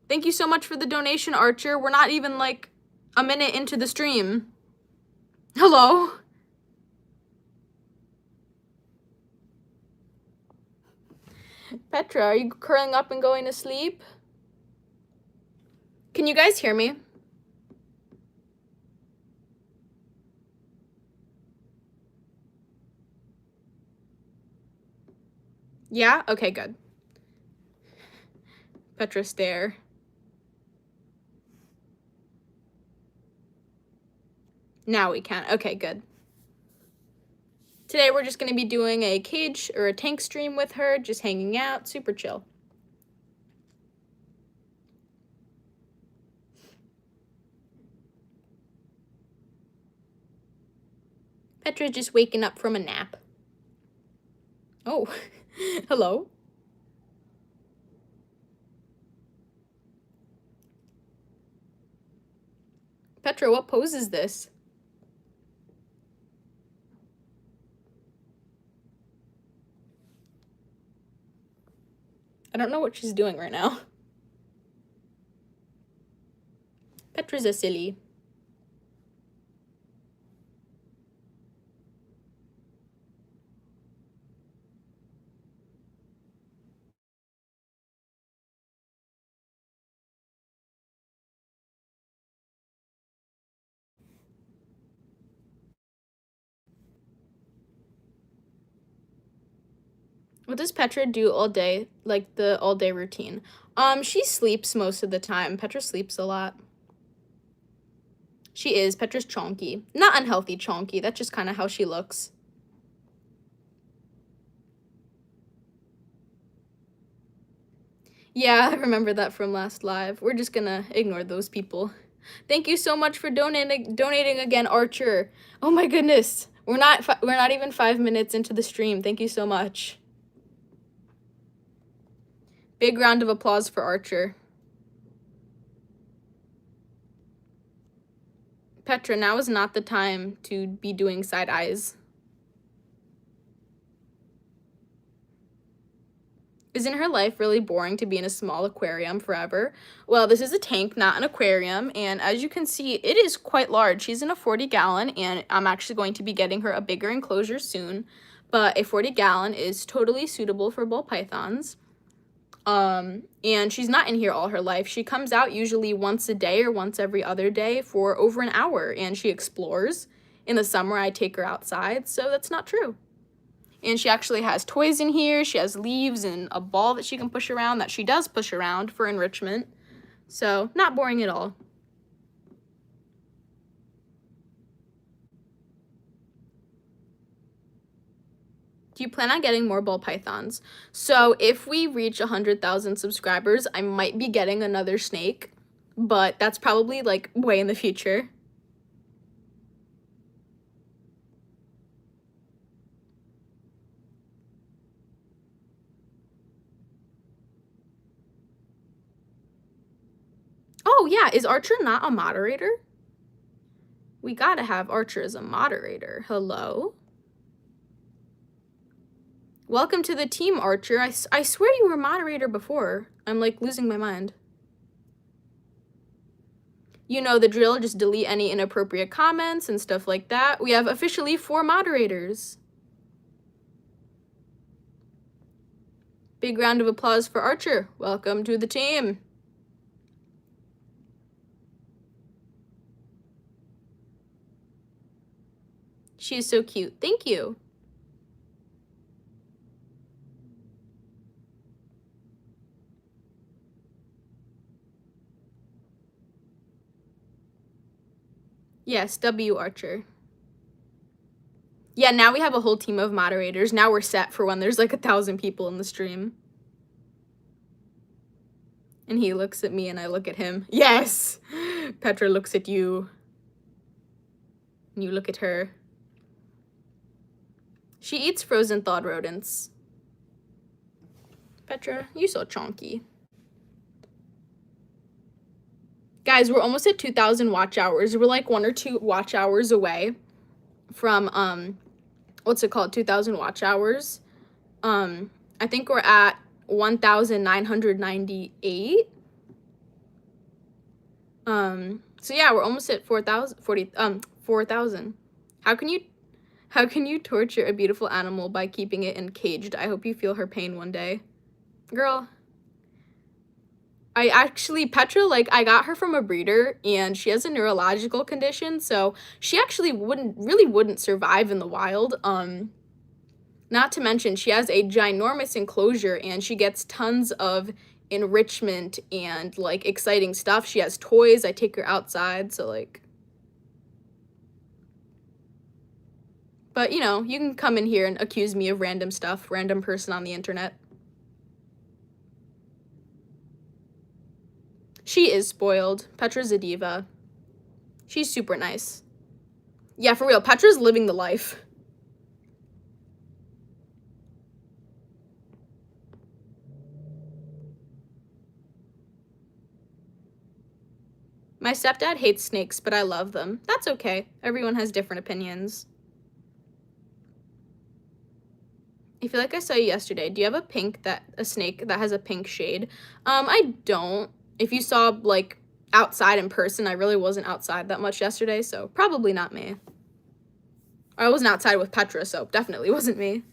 Thank you so much for the donation, Archer. We're not even like a minute into the stream. Hello? Petra, are you curling up and going to sleep? Can you guys hear me? Yeah? Okay, good. Petra stare. Now we can. Okay, good. Today we're just going to be doing a cage or a tank stream with her, just hanging out, super chill. Petra's just waking up from a nap. Oh, hello. Petra, what pose is this? I don't know what she's doing right now. Petra's a silly. What does Petra do all day, like the all-day routine? She sleeps most of the time. Petra sleeps a lot. She is. Petra's chonky. Not unhealthy chonky. That's just kind of how she looks. Yeah, I remember that from last live. We're just gonna ignore those people. Thank you so much for donating again, Archer. Oh my goodness. We're not even 5 minutes into the stream. Thank you so much. Big round of applause for Archer. Petra, now is not the time to be doing side eyes. Isn't her life really boring to be in a small aquarium forever? Well, this is a tank, not an aquarium, and as you can see, it is quite large. She's in a 40-gallon, and I'm actually going to be getting her a bigger enclosure soon, but a 40-gallon is totally suitable for ball pythons. And she's not in here all her life. She comes out usually once a day or once every other day for over an hour, and she explores. In the summer, I take her outside, so that's not true. And she actually has toys in here. She has leaves and a ball that she can push around that she does push around for enrichment. So, not boring at all. Do you plan on getting more ball pythons? So, if we reach 100,000 subscribers, I might be getting another snake. But that's probably, like, way in the future. Oh, yeah. Is Archer not a moderator? We gotta have Archer as a moderator. Hello? Welcome to the team, Archer. I swear you were moderator before. I'm, like, losing my mind. You know the drill. Just delete any inappropriate comments and stuff like that. We have officially 4 moderators. Big round of applause for Archer. Welcome to the team. She is so cute. Thank you. Yes, W Archer. Yeah, now we have a whole team of moderators. Now we're set for when there's like 1,000 people in the stream. And he looks at me and I look at him. Yes! Petra looks at you. And you look at her. She eats frozen thawed rodents. Petra, you so chonky. Guys, we're almost at 2,000 watch hours. We're like 1 or 2 watch hours away from, what's it called? 2,000 watch hours. I think we're at 1,998. So yeah, we're almost at 4,000. How can you torture a beautiful animal by keeping it encaged? I hope you feel her pain one day. Girl, Petra, like, I got her from a breeder, and she has a neurological condition, so she actually wouldn't survive in the wild. Not to mention, she has a ginormous enclosure, and she gets tons of enrichment and, like, exciting stuff. She has toys. I take her outside, so, like... But, you know, you can come in here and accuse me of random stuff, random person on the internet. She is spoiled. Petra's a diva. She's super nice. Yeah, for real, Petra's living the life. My stepdad hates snakes, but I love them. That's okay. Everyone has different opinions. I feel like I saw you yesterday. Do you have a snake that has a pink shade? I don't. If you saw, like, outside in person, I really wasn't outside that much yesterday, so probably not me. I wasn't outside with Petra, so definitely wasn't me.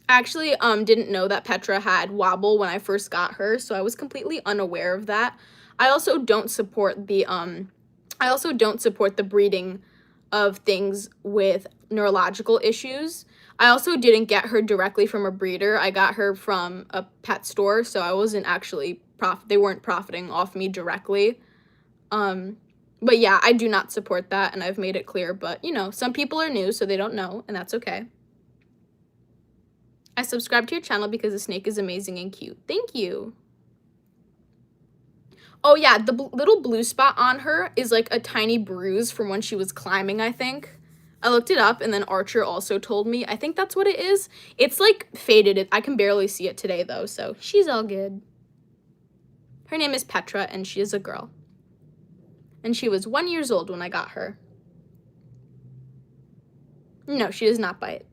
I actually didn't know that Petra had wobble when I first got her, so I was completely unaware of that. I also don't support the breeding of things with neurological issues. I also didn't get her directly from a breeder. I got her from a pet store, so I wasn't actually they weren't profiting off me directly. But yeah, I do not support that, and I've made it clear, but you know, some people are new, so they don't know, and that's okay. I subscribed to your channel because the snake is amazing and cute. Thank you. Oh yeah, the little blue spot on her is like a tiny bruise from when she was climbing, I think. I looked it up, and then Archer also told me. I think that's what it is. It's like faded. I can barely see it today though, so she's all good. Her name is Petra, and she is a girl. And she was 1 year old when I got her. No, she does not bite.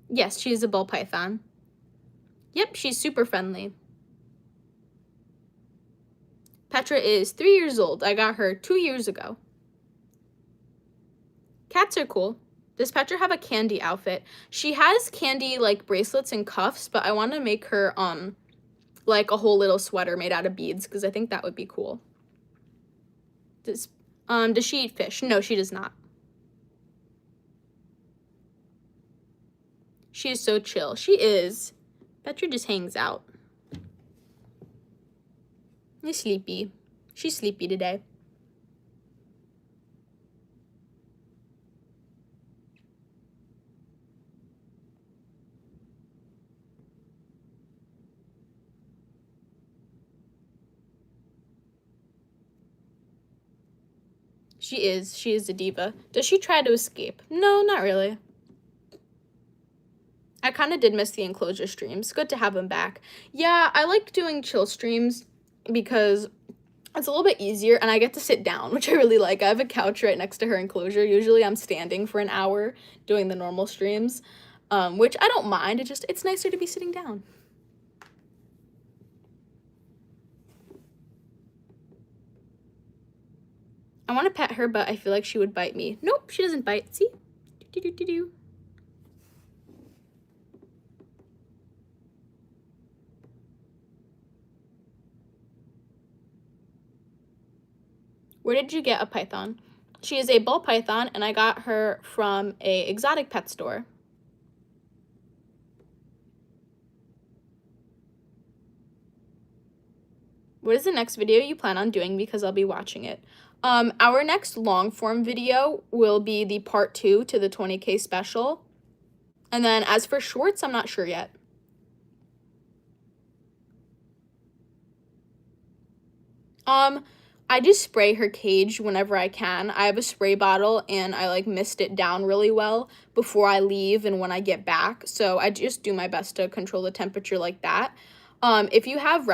Yes, she is a Ballpython. Yep, she's super friendly. Petra is 3 years old. I got her 2 years ago. Cats are cool. Does Petra have a candy outfit? She has candy, like, bracelets and cuffs, but I want to make her, like, a whole little sweater made out of beads, because I think that would be cool. Does she eat fish? No, she does not. She is so chill. She is. Petra just hangs out. She's sleepy. She's sleepy today. She is. She is a diva. Does she try to escape? No, not really. I kind of did miss the enclosure streams. Good to have them back. Yeah, I like doing chill streams because it's a little bit easier, and I get to sit down, which I really like. I have a couch right next to her enclosure. Usually I'm standing for an hour doing the normal streams, which I don't mind. It's nicer to be sitting down. I want to pet her, but I feel like she would bite me. Nope, she doesn't bite. See? Do-do-do-do-do. Where did you get a python? She is a ball python, and I got her from a exotic pet store. What is the next video you plan on doing, because I'll be watching it? Our next long form video will be the part 2 to the 20K special. And then as for shorts, I'm not sure yet. I just spray her cage whenever I can. I have a spray bottle and I like mist it down really well before I leave and when I get back. So I just do my best to control the temperature like that. If you have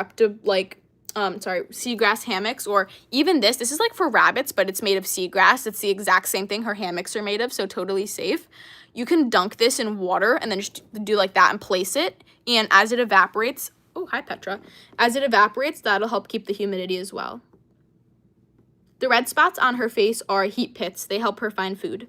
seagrass hammocks, or even this is like for rabbits, but it's made of seagrass. It's the exact same thing her hammocks are made of, so totally safe. You can dunk this in water and then just do like that and place it. And as it evaporates, oh, hi Petra. As it evaporates, that'll help keep the humidity as well. The red spots on her face are heat pits. They help her find food.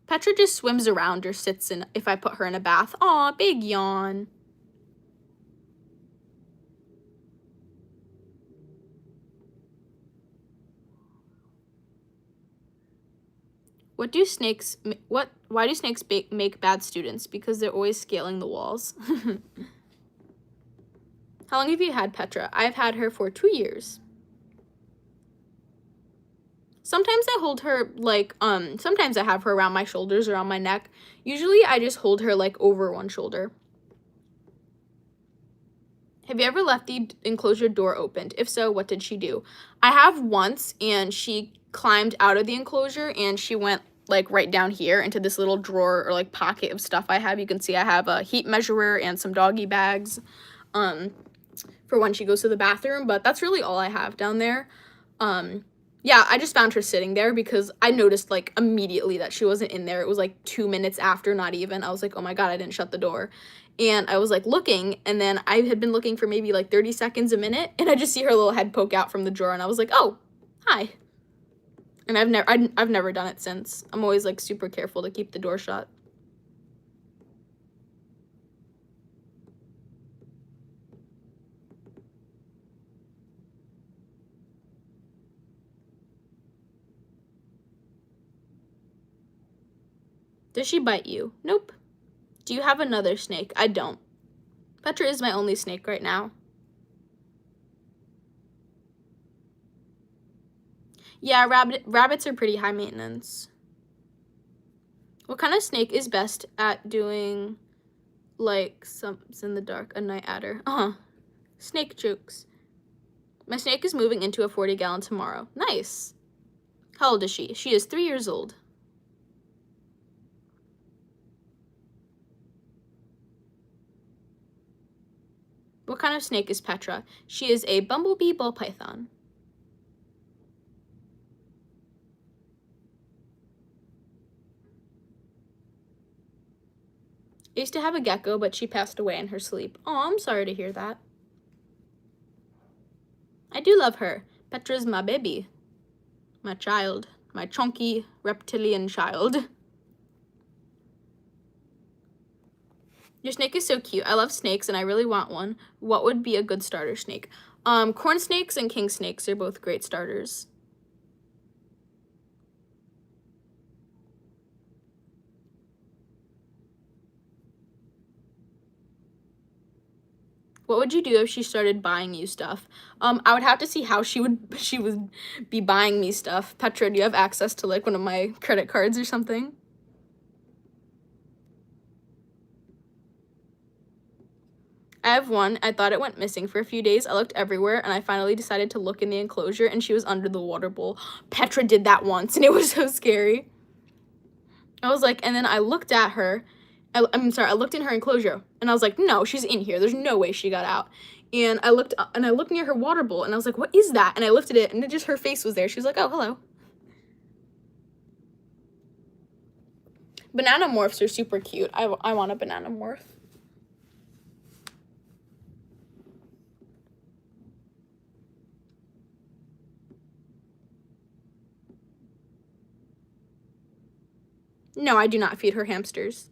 Petra just swims around or sits in if I put her in a bath. Aw, big yawn. Why do snakes make bad students? Because they're always scaling the walls. How long have you had Petra? I've had her for 2 years. Sometimes I hold her like, sometimes I have her around my shoulders or on my neck. Usually I just hold her like over one shoulder. Have you ever left the enclosure door opened? If so, what did she do? I have once, and she climbed out of the enclosure and she went like right down here into this little drawer or like pocket of stuff I have. You can see I have a heat measurer and some doggy bags for when she goes to the bathroom, but that's really all I have down there. Yeah, I just found her sitting there because I noticed like immediately that she wasn't in there. It was like 2 minutes after, not even. I was like, oh my God, I didn't shut the door. And I was like looking, and then I had been looking for maybe like 30 seconds, a minute, and I just see her little head poke out from the drawer, and I was like, oh, hi. And I've never done it since. I'm always like super careful to keep the door shut. Does she bite you? Nope. Do you have another snake? I don't. Petra is my only snake right now. Yeah, rabbits are pretty high maintenance. What kind of snake is best at doing like something's in the dark? A night adder. Snake jokes. My snake is moving into a 40-gallon tomorrow. Nice. How old is she? She is 3 years old. What kind of snake is Petra? She is a bumblebee ball python. I used to have a gecko, but she passed away in her sleep. Oh, I'm sorry to hear that. I do love her. Petra's my baby. My child. My chunky reptilian child. Your snake is so cute. I love snakes and I really want one. What would be a good starter snake? Corn snakes and king snakes are both great starters. What would you do if she started buying you stuff? I would have to see how she would be buying me stuff. Petra, do you have access to like one of my credit cards or something? I have one. I thought it went missing for a few days. I looked everywhere, and I finally decided to look in the enclosure, and she was under the water bowl. Petra did that once, and it was so scary. I was like, and then I looked at her. I looked in her enclosure, and I was like, no, she's in here. There's no way she got out. And I looked near her water bowl, and I was like, what is that? And I lifted it, and it just her face was there. She was like, oh, hello. Banana morphs are super cute. I want a banana morph. No, I do not feed her hamsters.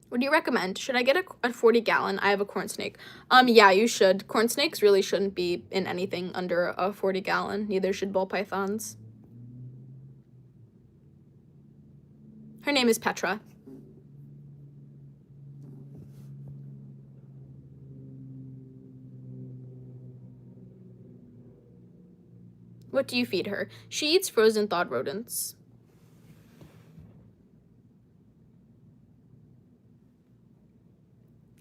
What do you recommend? Should I get a 40-gallon? I have a corn snake. Yeah, you should. Corn snakes really shouldn't be in anything under a 40-gallon. Neither should ball pythons. Her name is Petra. What do you feed her? She eats frozen thawed rodents.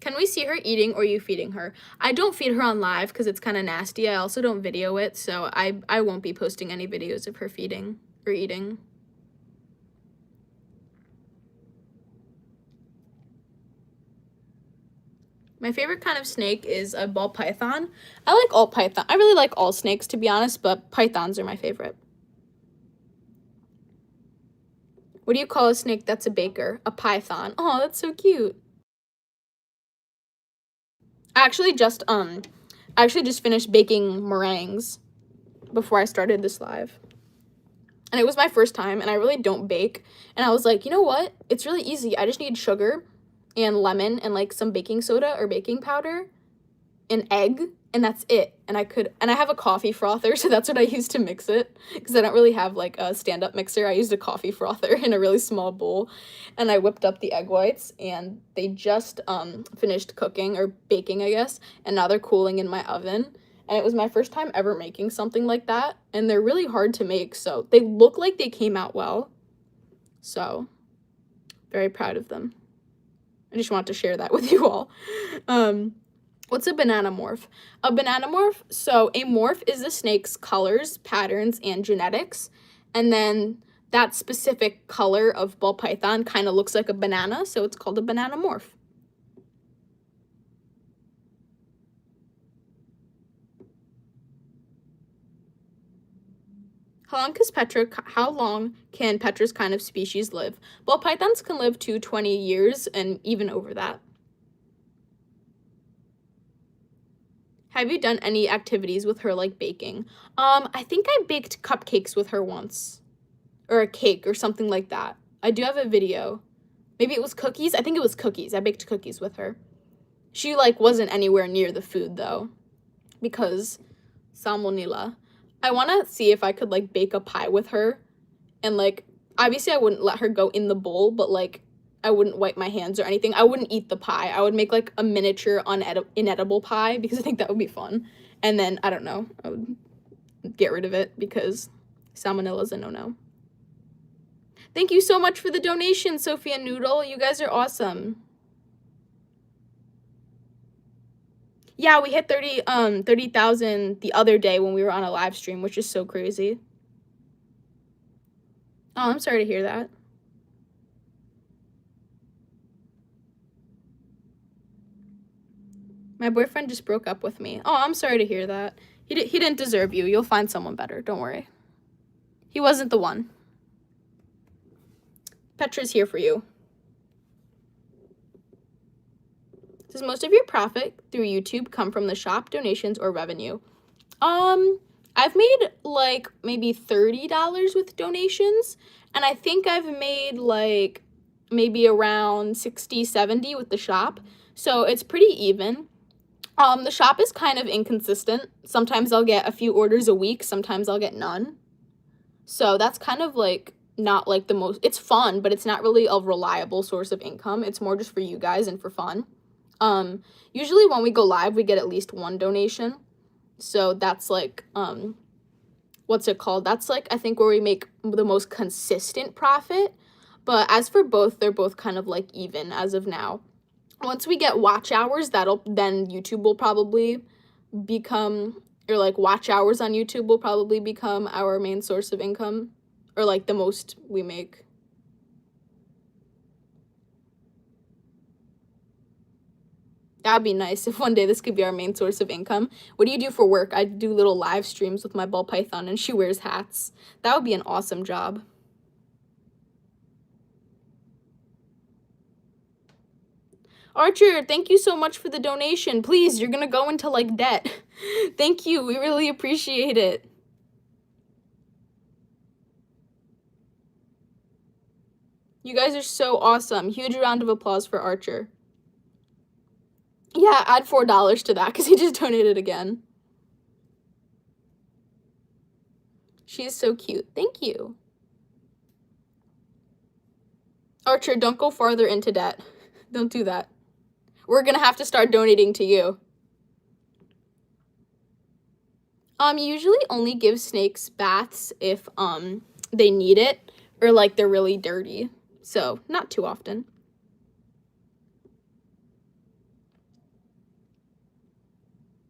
Can we see her eating, or are you feeding her? I don't feed her on live because it's kind of nasty. I also don't video it, so I won't be posting any videos of her feeding or eating. My favorite kind of snake is a ball python. I like all python. I really like all snakes, to be honest, but pythons are my favorite. What do you call a snake that's a baker? A python. Oh, that's so cute. I actually just finished baking meringues before I started this live. And it was my first time, and I really don't bake. And I was like, you know what? It's really easy. I just need sugar and lemon and like some baking soda or baking powder, an egg, and that's it. And I have a coffee frother, so that's what I use to mix it, because I don't really have like a stand-up mixer. I used a coffee frother in a really small bowl, and I whipped up the egg whites, and they just finished cooking or baking, I guess, and now they're cooling in my oven. And it was my first time ever making something like that, and they're really hard to make, so they look like they came out well. So, very proud of them. I just want to share that with you all. What's a banana morph? A banana morph, so a morph is the snake's colors, patterns, and genetics, and then that specific color of ball python kind of looks like a banana, so it's called a banana morph. How long can Petra's kind of species live? Ball pythons can live to 20 years and even over that. Have you done any activities with her, like baking? I think I baked cupcakes with her once. Or a cake or something like that. I do have a video. Maybe it was cookies? I think it was cookies. I baked cookies with her. She, like, wasn't anywhere near the food, though. Because salmonella. I want to see if I could, like, bake a pie with her. And, like, obviously I wouldn't let her go in the bowl, but, like, I wouldn't wipe my hands or anything. I wouldn't eat the pie. I would make, like, a miniature inedible pie, because I think that would be fun. And then, I don't know, I would get rid of it, because salmonella is a no-no. Thank you so much for the donation, Sophia Noodle. You guys are awesome. Yeah, we hit 30,000 the other day when we were on a live stream, which is so crazy. Oh, I'm sorry to hear that. My boyfriend just broke up with me. Oh, I'm sorry to hear that. He didn't deserve you. You'll find someone better. Don't worry. He wasn't the one. Petra's here for you. Does most of your profit through YouTube come from the shop, donations, or revenue? I've made like maybe $30 with donations, and I think I've made like maybe around 60, 70 with the shop. So it's pretty even. The shop is kind of inconsistent. Sometimes I'll get a few orders a week, sometimes I'll get none. So that's kind of like not like the most, it's fun, but it's not really a reliable source of income. It's more just for you guys and for fun. Usually when we go live, we get at least one donation. So that's like, what's it called? That's like, I think where we make the most consistent profit. But as for both, they're both kind of like even as of now. Once we get watch hours, then YouTube will probably become, or like watch hours on YouTube will probably become our main source of income, or like the most we make. That'd be nice if one day this could be our main source of income. What do you do for work? I do little live streams with my ball python, and she wears hats. That would be an awesome job. Archer, thank you so much for the donation. Please, you're gonna go into like debt. Thank you. We really appreciate it. You guys are so awesome. Huge round of applause for Archer. Yeah, add $4 to that because he just donated again. She is so cute. Thank you. Archer, don't go farther into debt. Don't do that. We're gonna have to start donating to you. You usually only give snakes baths if they need it or like they're really dirty. So, not too often.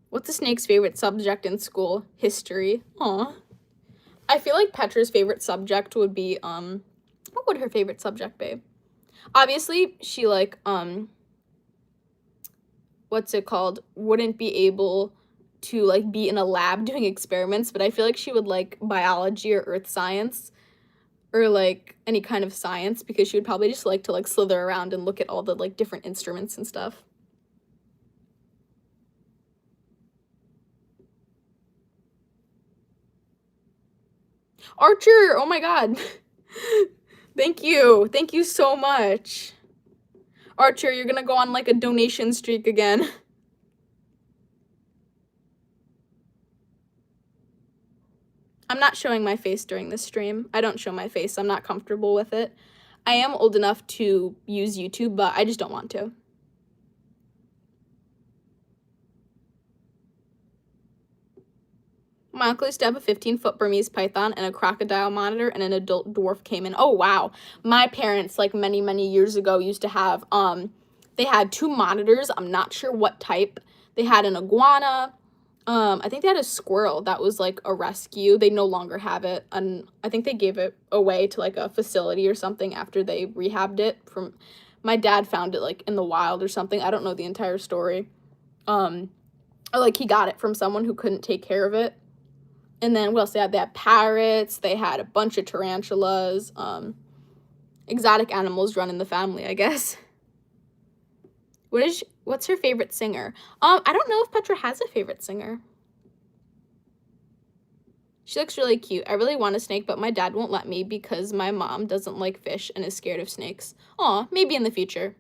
What's a snake's favorite subject in school? History. Aw. I feel like Petra's favorite subject would be what would her favorite subject be? Obviously, she like what's it called? Wouldn't be able to like be in a lab doing experiments, but I feel like she would like biology or earth science or like any kind of science because she would probably just like to like slither around and look at all the like different instruments and stuff. Archer, oh my god. Thank you. Thank you so much. Archer, you're gonna go on like a donation streak again. I'm not showing my face during this stream. I don't show my face. I'm not comfortable with it. I am old enough to use YouTube, but I just don't want to. My uncle used to have a 15-foot Burmese python and a crocodile monitor, and an adult dwarf came in. Oh, wow. My parents, like many, many years ago, used to have, they had 2 monitors. I'm not sure what type. They had an iguana. I think they had a squirrel that was like a rescue. They no longer have it, and I think they gave it away to like a facility or something after they rehabbed it from, my dad found it like in the wild or something. I don't know the entire story. Or like he got it from someone who couldn't take care of it. And then what else they had? They had parrots, they had a bunch of tarantulas, exotic animals run in the family, I guess. What's her favorite singer? I don't know if Petra has a favorite singer. She looks really cute. I really want a snake, but my dad won't let me because my mom doesn't like fish and is scared of snakes. Aw, maybe in the future.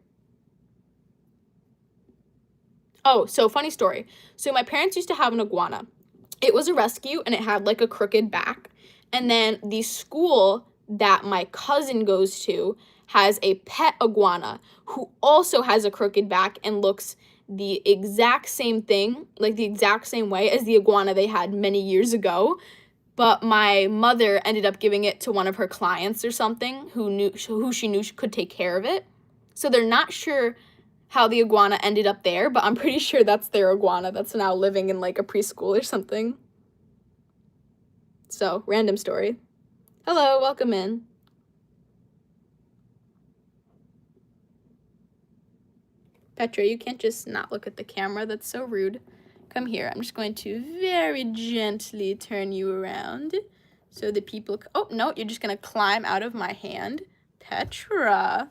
Oh, so funny story. So my parents used to have an iguana. It was a rescue and it had like a crooked back. And then the school that my cousin goes to has a pet iguana who also has a crooked back and looks the exact same thing, like the exact same way as the iguana they had many years ago. But my mother ended up giving it to one of her clients or something who she knew could take care of it. So they're not sure how the iguana ended up there, but I'm pretty sure that's their iguana that's now living in like a preschool or something. So, random story. Hello, welcome in. Petra, you can't just not look at the camera. That's so rude. Come here. I'm just going to very gently turn you around so the people... Oh, no, you're just going to climb out of my hand. Petra.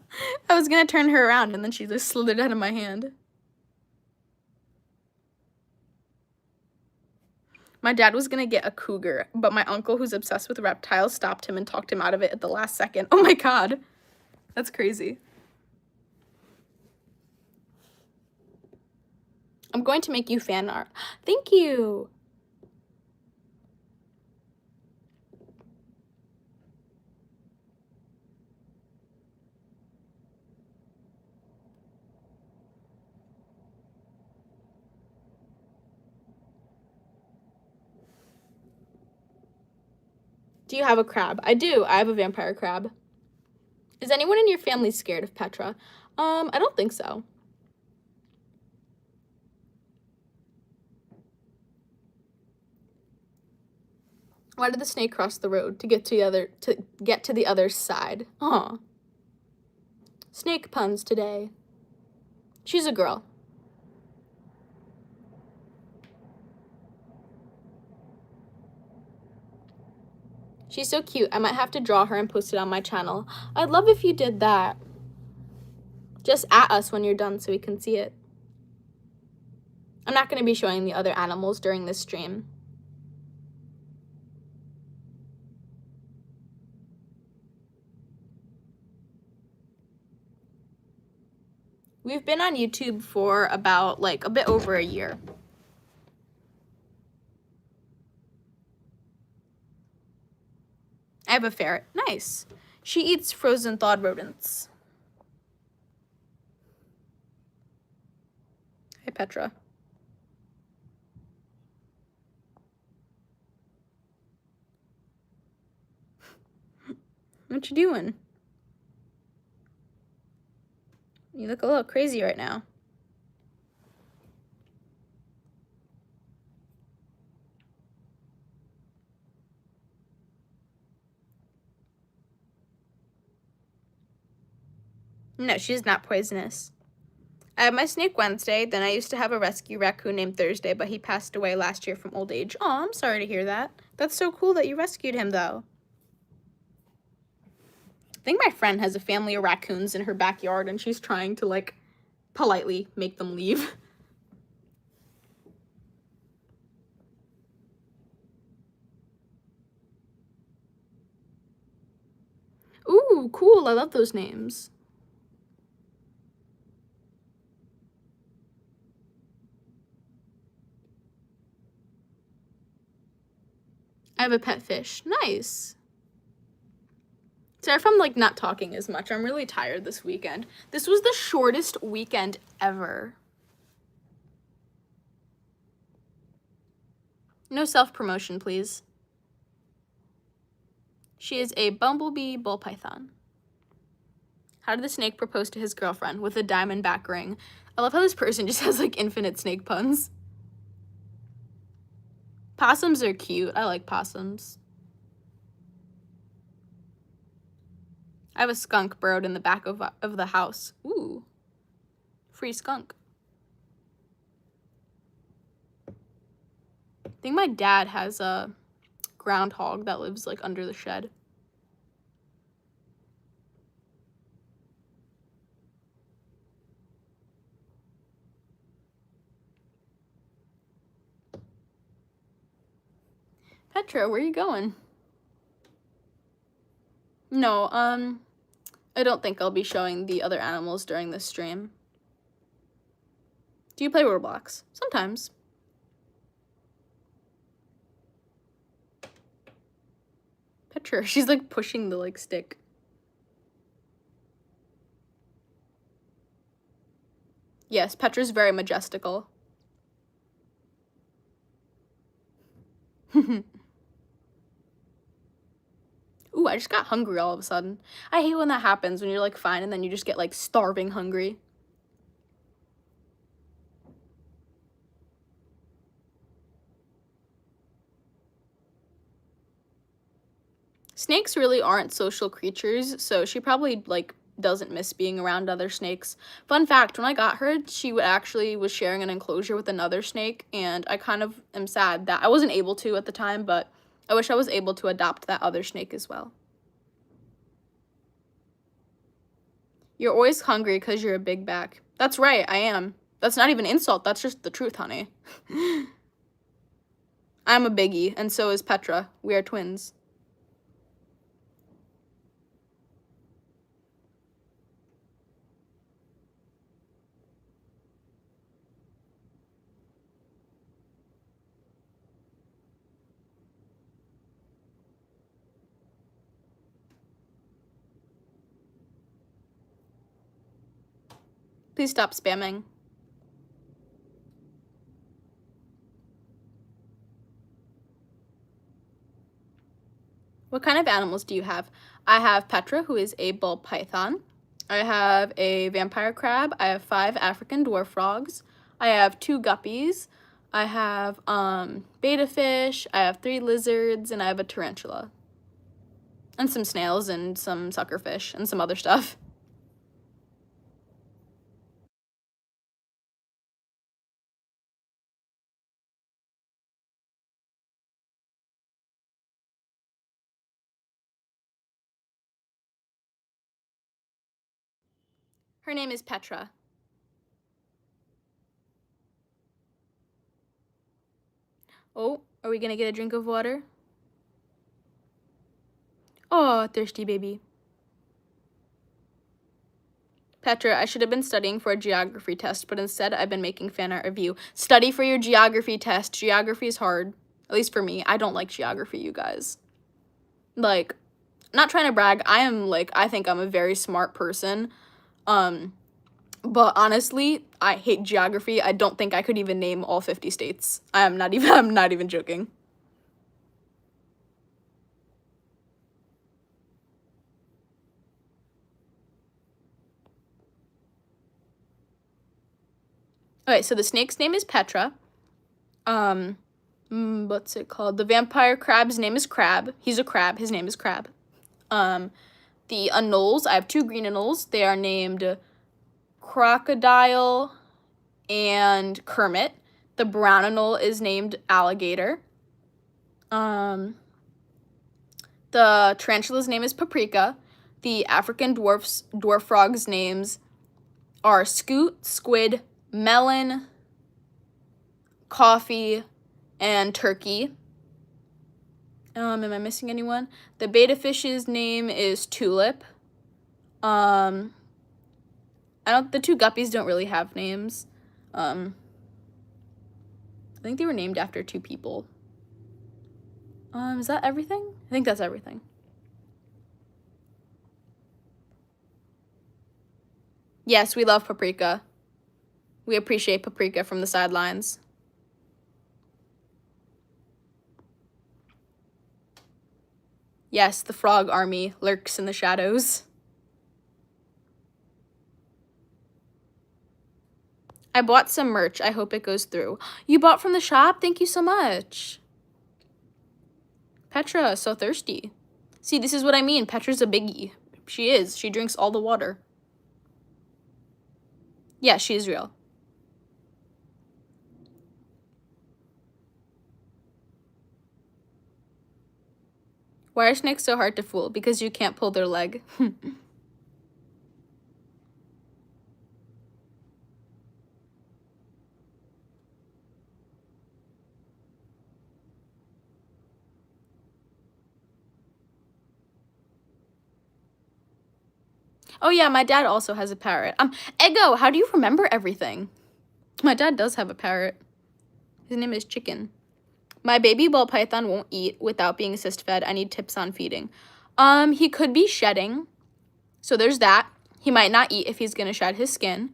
I was going to turn her around, and then she just slithered out of my hand. My dad was going to get a cougar, but my uncle, who's obsessed with reptiles, stopped him and talked him out of it at the last second. Oh, my God. That's crazy. I'm going to make you fan art. Thank you. Do you have a crab? I do. I have a vampire crab. Is anyone in your family scared of Petra? I don't think so. Why did the snake cross the road? To get to the other side. Aw. Snake puns today. She's a girl. She's so cute. I might have to draw her and post it on my channel. I'd love if you did that. Just at us when you're done so we can see it. I'm not going to be showing the other animals during this stream. We've been on YouTube for about like a bit over a year. I have a ferret. Nice. She eats frozen thawed rodents. Hi, Petra. What you doing? You look a little crazy right now. No, she's not poisonous. I have my snake Wednesday, then I used to have a rescue raccoon named Thursday, but he passed away last year from old age. Oh, I'm sorry to hear that. That's so cool that you rescued him, though. I think my friend has a family of raccoons in her backyard, and she's trying to, like, politely make them leave. Ooh, cool. I love those names. I have a pet fish. Nice. Sorry if I'm, like, not talking as much. I'm really tired this weekend. This was the shortest weekend ever. No self-promotion, please. She is a bumblebee Ballpython. How did the snake propose to his girlfriend? With a diamond back ring. I love how this person just has, like, infinite snake puns. Possums are cute. I like possums. I have a skunk burrowed in the back of the house. Ooh. Free skunk. I think my dad has a groundhog that lives, like, under the shed. Petra, where are you going? No, I don't think I'll be showing the other animals during this stream. Do you play Roblox? Sometimes. Petra, she's, like, pushing the, like, stick. Yes, Petra's very majestical. Ooh, I just got hungry all of a sudden. I hate when that happens, when you're, like, fine and then you just get, like, starving hungry. Snakes really aren't social creatures, so she probably, like, doesn't miss being around other snakes. Fun fact, when I got her, she was sharing an enclosure with another snake, and I kind of am sad that I wasn't able to at the time, but I wish I was able to adopt that other snake as well. You're always hungry because you're a big back. That's right, I am. That's not even an insult, that's just the truth, honey. I'm a biggie, and so is Petra. We are twins. Please stop spamming. What kind of animals do you have? I have Petra, who is a ball python. I have a vampire crab. I have 5 African dwarf frogs. I have 2 guppies. I have betta fish. I have 3 lizards, and I have a tarantula. And some snails and some suckerfish and some other stuff. Her name is Petra. Oh, are we gonna get a drink of water? Oh, thirsty baby. Petra, I should have been studying for a geography test, but instead I've been making fan art of you. Study for your geography test. Geography is hard. At least for me. I don't like geography, you guys. Like, not trying to brag. I think I'm a very smart person. But honestly, I hate geography. I don't think I could even name all 50 states. I'm not even joking. Okay, so the snake's name is Petra. What's it called? The vampire crab's name is Crab. He's a crab. His name is Crab. The anoles, I have 2 green anoles. They are named Crocodile and Kermit. The brown anole is named Alligator. The tarantula's name is Paprika. The African dwarf frog's names are Scoot, Squid, Melon, Coffee, and Turkey. Am I missing anyone? The betta fish's name is Tulip. The 2 guppies don't really have names. I think they were named after 2 people. Is that everything? I think that's everything. Yes, we love Paprika. We appreciate Paprika from the sidelines. Yes, the frog army lurks in the shadows. I bought some merch. I hope it goes through. You bought from the shop? Thank you so much. Petra, so thirsty. See, this is what I mean. Petra's a biggie. She is. She drinks all the water. Yeah, she is real. Why are snakes so hard to fool? Because you can't pull their leg. Oh yeah, my dad also has a parrot. Ego, how do you remember everything? My dad does have a parrot. His name is Chicken. My baby ball python won't eat without being assist fed. I need tips on feeding. He could be shedding. So there's that. He might not eat if he's gonna shed his skin.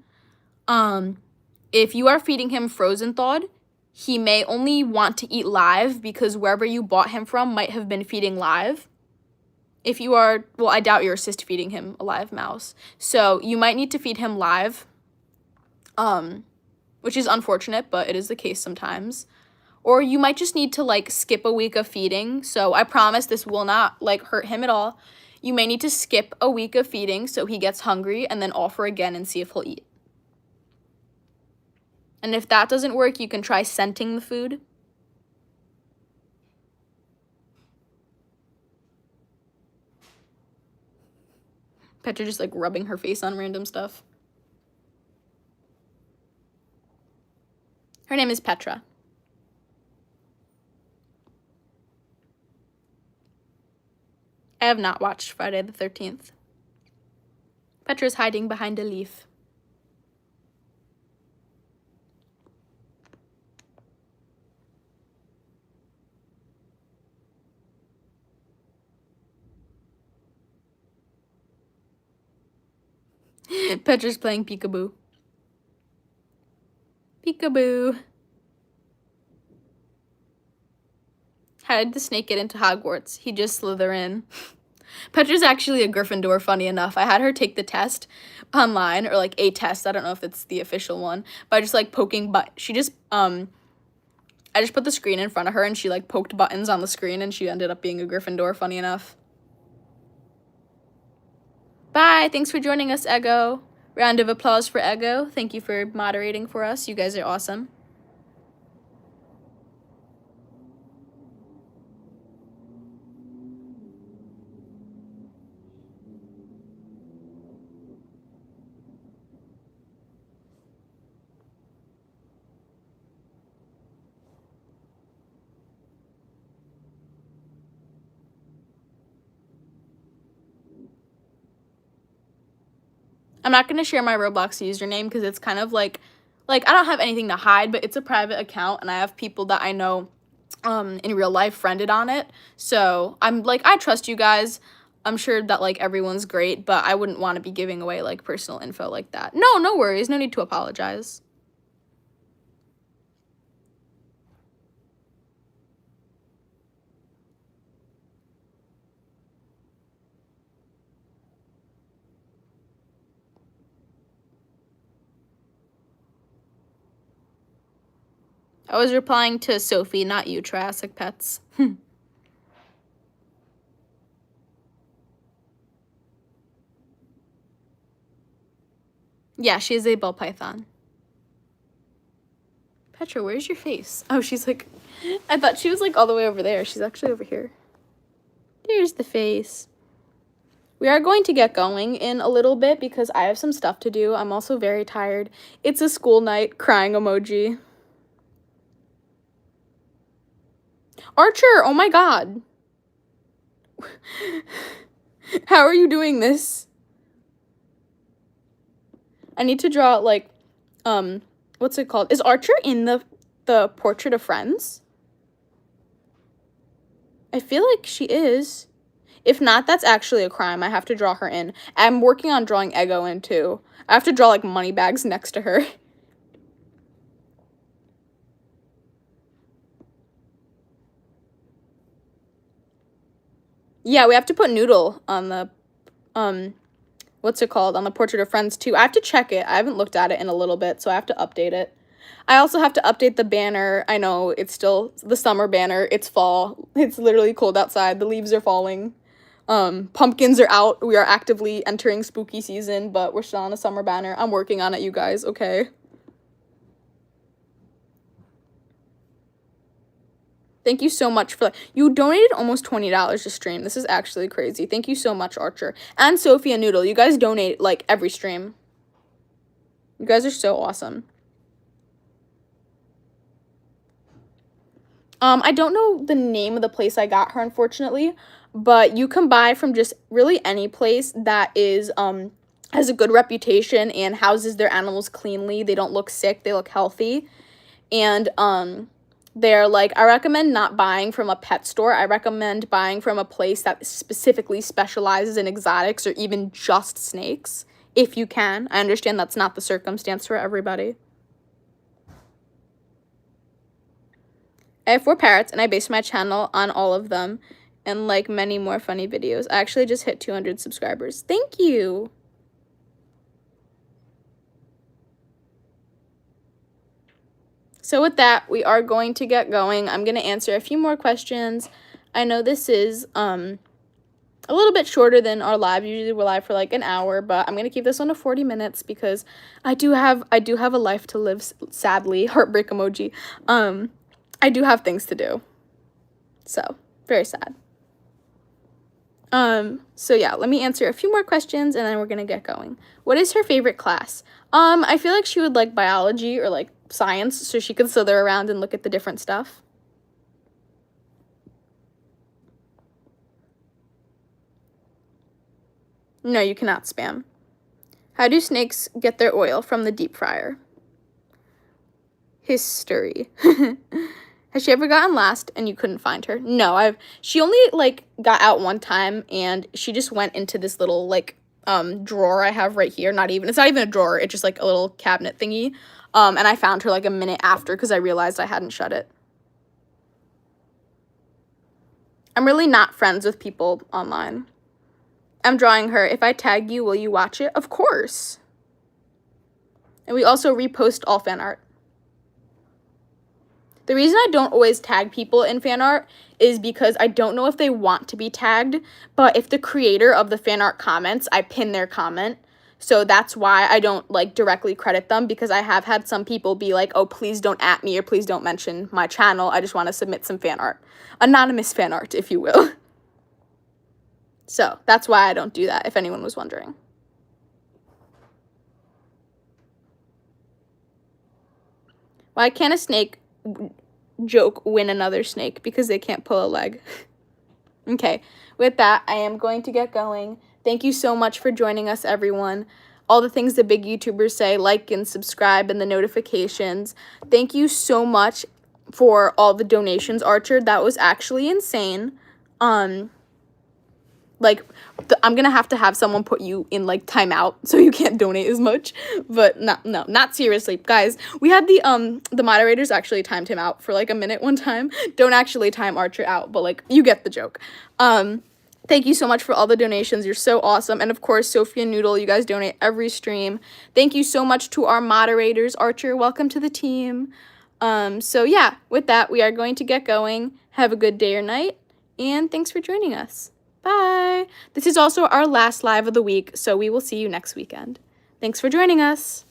If you are feeding him frozen thawed, he may only want to eat live because wherever you bought him from might have been feeding live. If you are, well, I doubt you're assist feeding him a live mouse. So you might need to feed him live, which is unfortunate, but it is the case sometimes. Or you might just need to, like, skip a week of feeding. So I promise this will not, like, hurt him at all. You may need to skip a week of feeding so he gets hungry and then offer again and see if he'll eat. And if that doesn't work, you can try scenting the food. Petra just, like, rubbing her face on random stuff. Her name is Petra. I have not watched Friday the 13th. Petra's hiding behind a leaf. Petra's playing peekaboo. Peekaboo. How did the snake get into Hogwarts? He just slither in. Petra's actually a Gryffindor, funny enough. I had her take the test online, or like a test. I don't know if it's the official one, but I just like poking she just, I just put the screen in front of her and she like poked buttons on the screen and she ended up being a Gryffindor, funny enough. Bye. Thanks for joining us, Ego. Round of applause for Ego. Thank you for moderating for us. You guys are awesome. I'm not going to share my Roblox username because it's kind of like I don't have anything to hide, but it's a private account and I have people that I know in real life friended on it. So I'm like, I trust you guys. I'm sure that like everyone's great, but I wouldn't want to be giving away like personal info like that. No worries. No need to apologize. I was replying to Sophie, not you, Triassic Pets. Yeah, she is a Ballpython. Petra, where's your face? Oh, she's like, I thought she was like all the way over there. She's actually over here. There's the face. We are going to get going in a little bit because I have some stuff to do. I'm also very tired. It's a school night, crying emoji. Archer, oh my god. How are you doing this? I need to draw, like, what's it called? Is Archer in the Portrait of Friends? I feel like she is. If not, that's actually a crime. I have to draw her in. I'm working on drawing Ego in, too. I have to draw, like, money bags next to her. Yeah, we have to put Noodle on the, what's it called? On the Portrait of Friends, too. I have to check it. I haven't looked at it in a little bit, so I have to update it. I also have to update the banner. I know, it's still the summer banner. It's fall. It's literally cold outside. The leaves are falling. Pumpkins are out. We are actively entering spooky season, but we're still on a summer banner. I'm working on it, you guys, okay? Thank you so much for, you donated almost $20 to stream. This is actually crazy. Thank you so much, Archer. And Sophia Noodle. You guys donate, like, every stream. You guys are so awesome. I don't know the name of the place I got her, unfortunately, but you can buy from just really any place that is, has a good reputation and houses their animals cleanly. They don't look sick. They look healthy. And, they're like, I recommend not buying from a pet store. I recommend buying from a place that specifically specializes in exotics or even just snakes, if you can. I understand that's not the circumstance for everybody. I have 4 parrots, and I base my channel on all of them, and like many more funny videos. I actually just hit 200 subscribers. Thank you! So with that, we are going to get going. I'm going to answer a few more questions. I know this is a little bit shorter than our live. Usually we're live for like an hour, but I'm going to keep this one to 40 minutes because I do have a life to live, sadly. Heartbreak emoji. I do have things to do. So, very sad. So yeah, let me answer a few more questions and then we're gonna get going. What is her favorite class? I feel like she would like biology or like science, so she could slither around and look at the different stuff. No, you cannot spam. How do snakes get their oil? From the deep fryer. History. Has she ever gotten last and you couldn't find her? No, she only, like, got out one time, and she just went into this little, like, drawer I have right here. It's not even a drawer. It's just, like, a little cabinet thingy. And I found her, like, a minute after because I realized I hadn't shut it. I'm really not friends with people online. I'm drawing her. If I tag you, will you watch it? Of course. And we also repost all fan art. The reason I don't always tag people in fan art is because I don't know if they want to be tagged, but if the creator of the fan art comments, I pin their comment. So that's why I don't, like, directly credit them, because I have had some people be like, oh, please don't @ me or please don't mention my channel. I just want to submit some fan art. Anonymous fan art, if you will. So that's why I don't do that, if anyone was wondering. Why can't a snake joke win another snake? Because they can't pull a leg. Okay, with that, I am going to get going. Thank you so much for joining us, everyone. All the things the big YouTubers say, like and subscribe and the notifications. Thank you so much for all the donations, Archer. That was actually insane. Like, I'm gonna have to have someone put you in, like, timeout so you can't donate as much. But no, not seriously. Guys, we had the moderators actually timed him out for, like, a minute one time. Don't actually time Archer out, but, like, you get the joke. Thank you so much for all the donations. You're so awesome. And, of course, Sophia Noodle, you guys donate every stream. Thank you so much to our moderators. Archer, welcome to the team. So yeah, with that, we are going to get going. Have a good day or night, and thanks for joining us. Bye. This is also our last live of the week, so we will see you next weekend. Thanks for joining us.